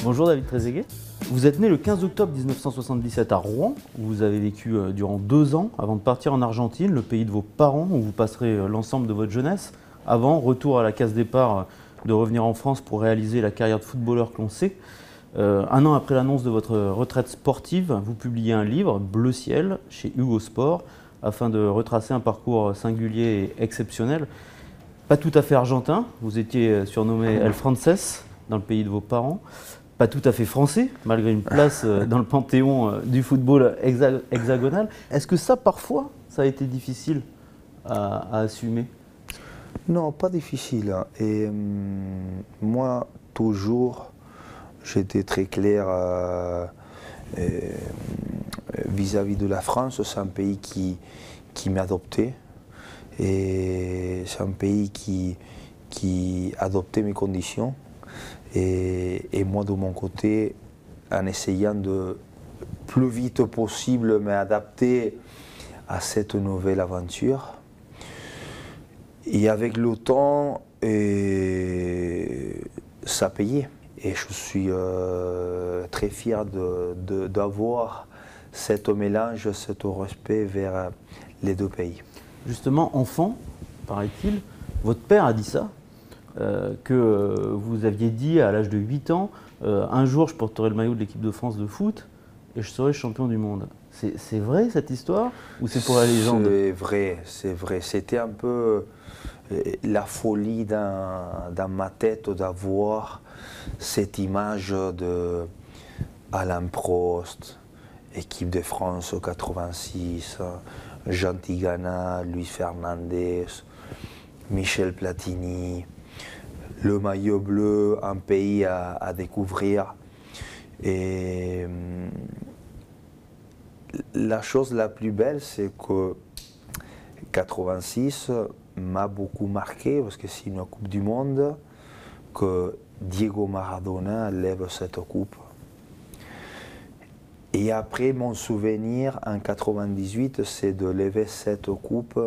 Bonjour David Trezeguet. Vous êtes né le 15 octobre 1977 à Rouen, où vous avez vécu durant 2 ans avant de partir en Argentine, le pays de vos parents, où vous passerez l'ensemble de votre jeunesse. Avant, retour à la case départ, de revenir en France pour réaliser la carrière de footballeur que l'on sait. 1 an après l'annonce de votre retraite sportive, vous publiez un livre, Bleu Ciel, chez Hugo Sport, afin de retracer un parcours singulier et exceptionnel. Pas tout à fait argentin, vous étiez surnommé El Frances dans le pays de vos parents. Pas tout à fait français, malgré une place dans le panthéon du football hexagonal. Est-ce que ça, parfois, ça a été difficile à assumer? Non, pas difficile. Et moi, toujours, j'étais très clair vis-à-vis de la France. C'est un pays qui m'a adopté. Et c'est un pays qui adoptait mes conditions. Et moi, de mon côté, en essayant de plus vite possible m'adapter à cette nouvelle aventure. Et avec le temps, ça payait. Et je suis très fier d'avoir ce mélange, ce respect vers les deux pays. Justement, enfant, paraît-il, votre père a dit ça, que vous aviez dit à l'âge de 8 ans, un jour je porterai le maillot de l'équipe de France de foot et je serai champion du monde. C'est vrai cette histoire ou c'est pour la légende? C'est vrai, c'est vrai. C'était un peu la folie dans ma tête d'avoir cette image de Alain Prost, équipe de France 86, Jean Tigana, Luis Fernandez, Michel Platini, le maillot bleu, un pays à découvrir. Et la chose la plus belle, c'est que 86 m'a beaucoup marqué parce que c'est une Coupe du Monde que Diego Maradona lève cette coupe. Et après, mon souvenir en 98, c'est de lever cette coupe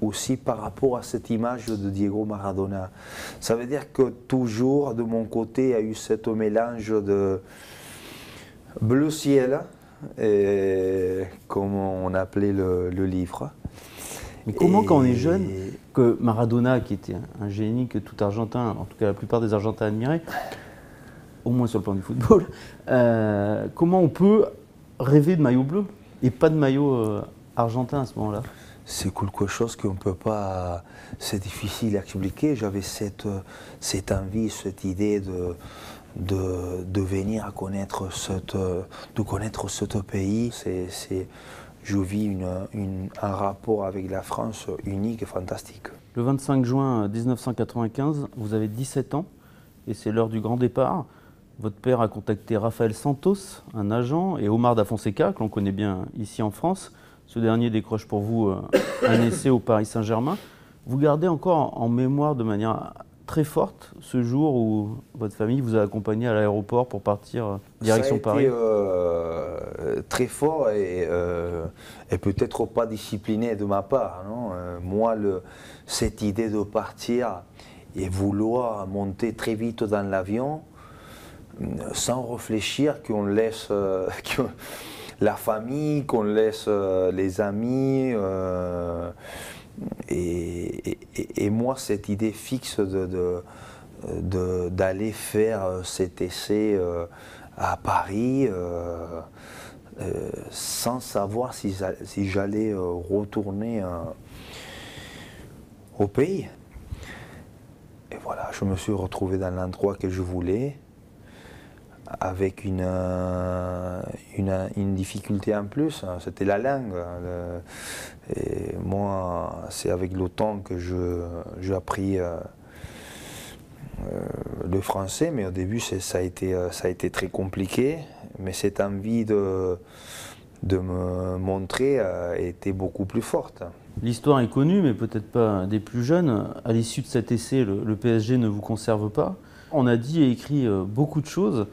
aussi par rapport à cette image de Diego Maradona. Ça veut dire que toujours, de mon côté, il y a eu ce mélange de bleu ciel, comme on appelait le livre. Mais comment, quand on est jeune, que Maradona, qui était un génie que tout Argentin, en tout cas la plupart des Argentins admiraient, au moins sur le plan du football, comment on peut rêver de maillot bleu et pas de maillot argentin à ce moment-là? C'est quelque chose qu'on ne peut pas, c'est difficile à expliquer. J'avais cette envie, cette idée de venir à connaître ce pays. Je vis un rapport avec la France unique et fantastique. Le 25 juin 1995, vous avez 17 ans et c'est l'heure du grand départ. Votre père a contacté Rafael Santos, un agent, et Omar da Fonseca, que l'on connaît bien ici en France. Ce dernier décroche pour vous un essai au Paris Saint-Germain. Vous gardez encore en mémoire de manière très forte ce jour où votre famille vous a accompagné à l'aéroport pour partir direction Paris? Ça a été très fort et peut-être pas discipliné de ma part. Non, moi, cette idée de partir et vouloir monter très vite dans l'avion, sans réfléchir qu'on laisse la famille, qu'on laisse les amis. Et moi, cette idée fixe d'aller faire cet essai à Paris sans savoir si j'allais retourner au pays. Et voilà, je me suis retrouvé dans l'endroit que je voulais, avec une difficulté en plus, c'était la langue. Et moi, c'est avec le temps que j'ai appris le français, mais au début, ça a été très compliqué. Mais cette envie de me montrer était beaucoup plus forte. L'histoire est connue, mais peut-être pas des plus jeunes. À l'issue de cet essai, le PSG ne vous conserve pas. On a dit et écrit beaucoup de choses.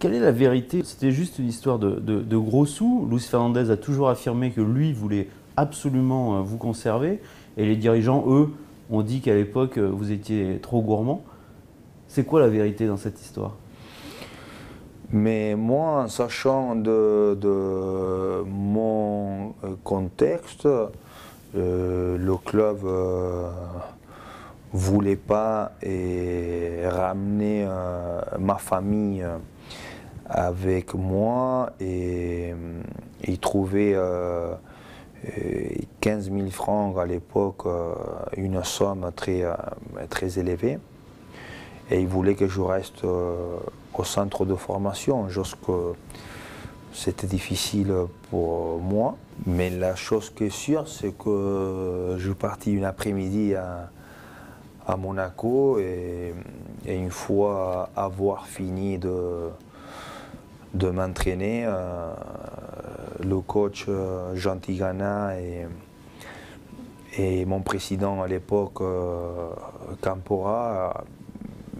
Quelle est la vérité? C'était juste une histoire de gros sous. Luis Fernandez a toujours affirmé que lui voulait absolument vous conserver. Et les dirigeants, eux, ont dit qu'à l'époque, vous étiez trop gourmand. C'est quoi la vérité dans cette histoire? Mais moi, en sachant de mon contexte, le club voulait pas ramener ma famille avec moi et il trouvait 15 000 francs à l'époque, une somme très élevée. Et il voulait que je reste au centre de formation, chose que c'était difficile pour moi. Mais la chose qui est sûre, c'est que je suis parti une après-midi à Monaco et une fois avoir fini de m'entraîner, le coach Jean Tigana et mon président à l'époque, Campora,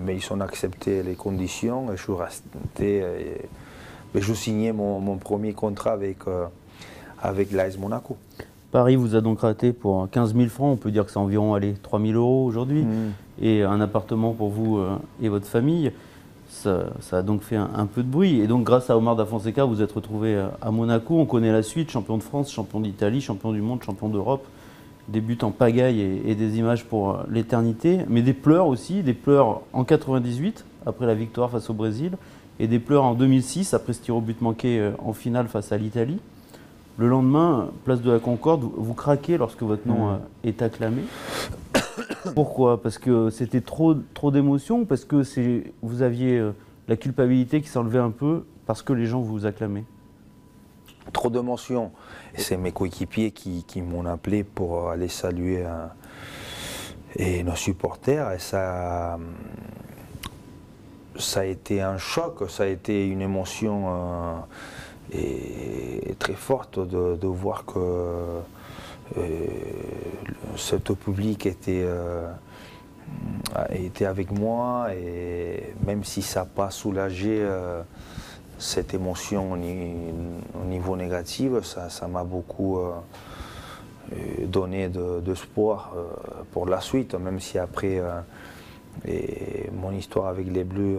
mais ils ont accepté les conditions et je suis resté. Je signais mon premier contrat avec l'AS Monaco. Paris vous a donc raté pour 15 000 francs, on peut dire que c'est environ 3 000 € aujourd'hui, et un appartement pour vous et votre famille. Ça a donc fait un peu de bruit. Et donc grâce à Omar Da Fonseca, vous êtes retrouvé à Monaco. On connaît la suite, champion de France, champion d'Italie, champion du monde, champion d'Europe. Des buts en pagaille et des images pour l'éternité. Mais des pleurs aussi, des pleurs en 98, après la victoire face au Brésil, et des pleurs en 2006, après ce tir au but manqué en finale face à l'Italie. Le lendemain, place de la Concorde, vous craquez lorsque votre nom est acclamé. Pourquoi? Parce que c'était trop d'émotions, parce que vous aviez la culpabilité qui s'enlevait un peu, parce que les gens vous acclamaient? Trop d'émotions. Et c'est mes coéquipiers qui m'ont appelé pour aller saluer nos supporters. Et ça a été un choc, ça a été une émotion très forte de voir que ce public était avec moi, et même si ça n'a pas soulagé cette émotion au niveau négatif, ça m'a beaucoup donné d'espoir pour la suite, même si après mon histoire avec les Bleus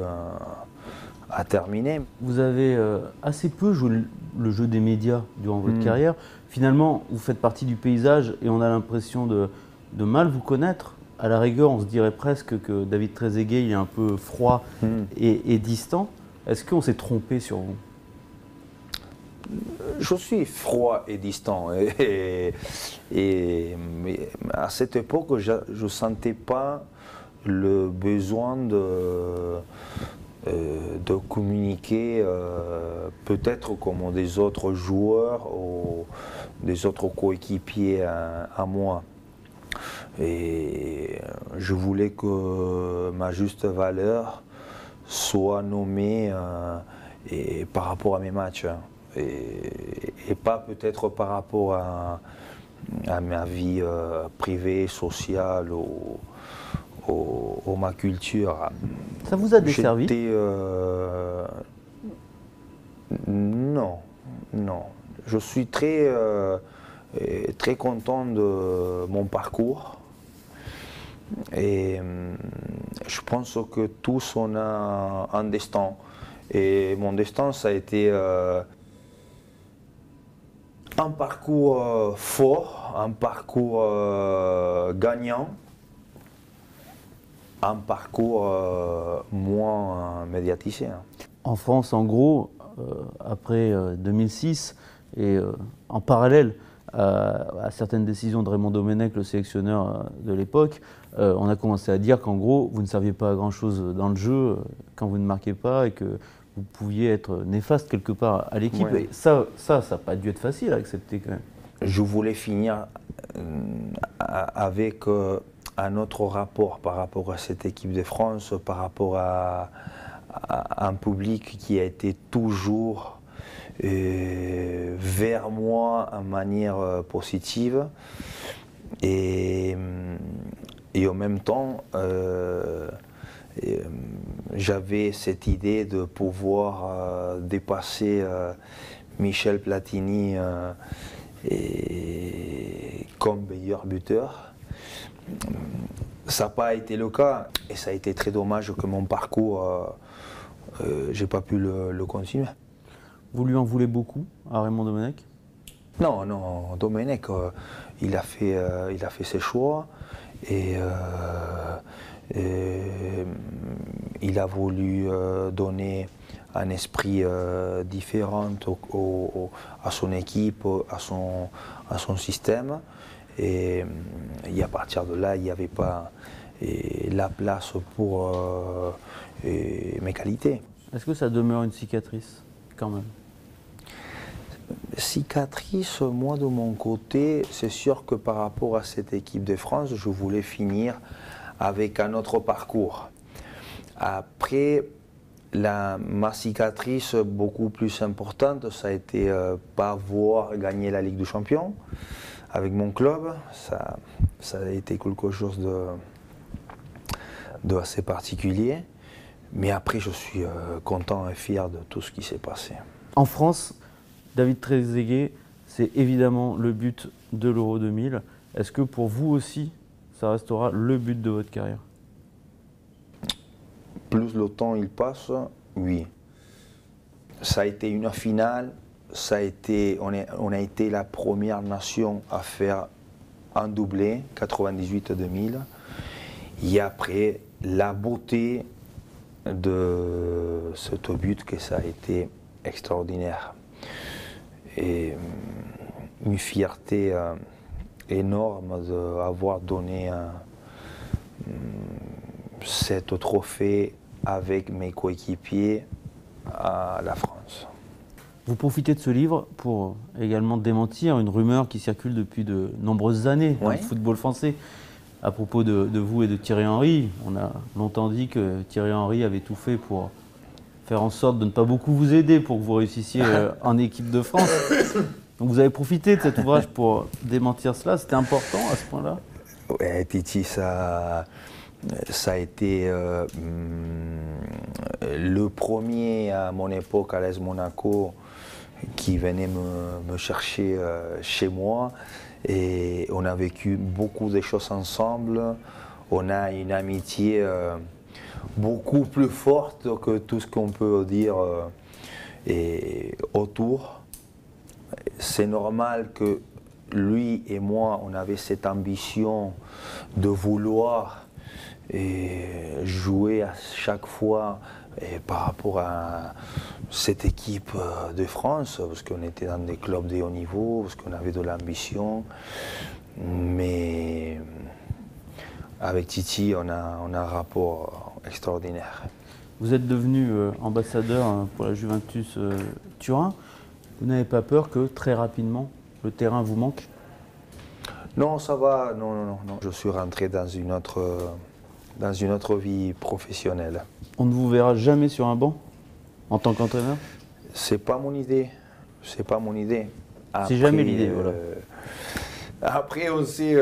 a terminé. Vous avez assez peu joué le jeu des médias durant votre carrière. Finalement, vous faites partie du paysage et on a l'impression de mal vous connaître. À la rigueur, on se dirait presque que David Trezeguet il est un peu froid et distant. Est-ce qu'on s'est trompé sur vous? Je suis froid et distant. Mais à cette époque, je ne sentais pas le besoin de communiquer peut-être comme des autres joueurs ou des autres coéquipiers à moi. Et je voulais que ma juste valeur soit nommée par rapport à mes matchs et pas peut-être par rapport à ma vie privée, sociale ou ma culture. Ça vous a desservi? Non. Je suis très content de mon parcours. Et je pense que tous on a un destin. Et mon destin, ça a été un parcours fort, un parcours gagnant, un parcours moins médiatisé. En France, en gros, après 2006, et en parallèle à certaines décisions de Raymond Domenech, le sélectionneur de l'époque, on a commencé à dire qu'en gros, vous ne serviez pas à grand-chose dans le jeu quand vous ne marquiez pas et que vous pouviez être néfaste quelque part à l'équipe. Ouais. Et ça n'a pas dû être facile à accepter quand même. Je voulais finir avec un autre rapport par rapport à cette équipe de France, par rapport à un public qui a été toujours vers moi en manière positive et en même temps j'avais cette idée de pouvoir dépasser Michel Platini comme meilleur buteur. Ça n'a pas été le cas et ça a été très dommage que mon parcours j'ai pas pu le continuer. Vous lui en voulez beaucoup à Raymond Domenech? Non, non, Domenech, il a fait ses choix et il a voulu donner un esprit différent à son équipe, à son système. Et à partir de là, il n'y avait pas la place pour mes qualités. Est-ce que ça demeure une cicatrice quand même? Cicatrice, moi de mon côté, c'est sûr que par rapport à cette équipe de France, je voulais finir avec un autre parcours. Après, ma cicatrice beaucoup plus importante, ça a été pas voir gagner la Ligue des Champions avec mon club. Ça a été quelque chose de assez particulier. Mais après, je suis content et fier de tout ce qui s'est passé. En France, David Trezeguet, c'est évidemment le but de l'Euro 2000. Est-ce que pour vous aussi, ça restera le but de votre carrière? Plus le temps il passe, oui. Ça a été une finale, on a été la première nation à faire un doublé, 98-2000. Et après, la beauté de ce but, que ça a été extraordinaire. Et une fierté énorme d'avoir donné cet trophée avec mes coéquipiers à la France. Vous profitez de ce livre pour également démentir une rumeur qui circule depuis de nombreuses années dans le football français à propos de vous et de Thierry Henry. On a longtemps dit que Thierry Henry avait tout fait pour faire en sorte de ne pas beaucoup vous aider pour que vous réussissiez en équipe de France. Donc vous avez profité de cet ouvrage pour démentir cela. C'était important à ce point-là? Ouais, Titi, ça a été le premier à mon époque à l'AS Monaco qui venait me chercher chez moi. Et on a vécu beaucoup de choses ensemble. On a une amitié beaucoup plus forte que tout ce qu'on peut dire autour. C'est normal que lui et moi, on avait cette ambition de vouloir jouer à chaque fois par rapport à cette équipe de France, parce qu'on était dans des clubs de haut niveau, parce qu'on avait de l'ambition. Mais avec Titi, on a un rapport extraordinaire. Vous êtes devenu ambassadeur pour la Juventus Turin. Vous n'avez pas peur que très rapidement le terrain vous manque? Non, ça va. Non. Je suis rentré dans une autre vie professionnelle. On ne vous verra jamais sur un banc en tant qu'entraîneur? C'est pas mon idée. C'est pas mon idée. C'est jamais l'idée, voilà. Après, on sait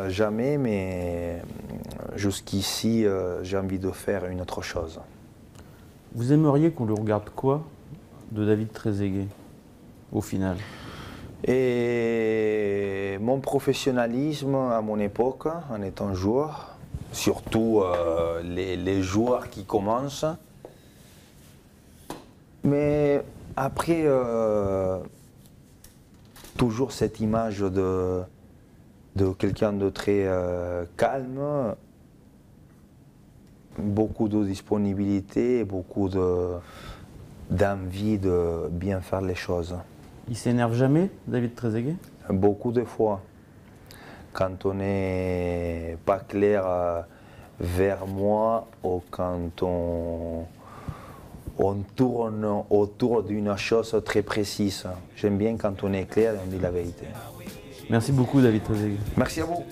jamais, mais jusqu'ici, j'ai envie de faire une autre chose. Vous aimeriez qu'on lui regarde quoi de David Trezeguet, au final? Et mon professionnalisme à mon époque, en étant joueur, surtout les joueurs qui commencent. Mais après, toujours cette image de quelqu'un de très calme, beaucoup de disponibilité, beaucoup d'envie de bien faire les choses. Il s'énerve jamais, David Trezeguet? Beaucoup de fois. Quand on n'est pas clair vers moi ou quand on tourne autour d'une chose très précise. J'aime bien quand on est clair et on dit la vérité. Merci beaucoup, David Trezeguet. Merci à vous.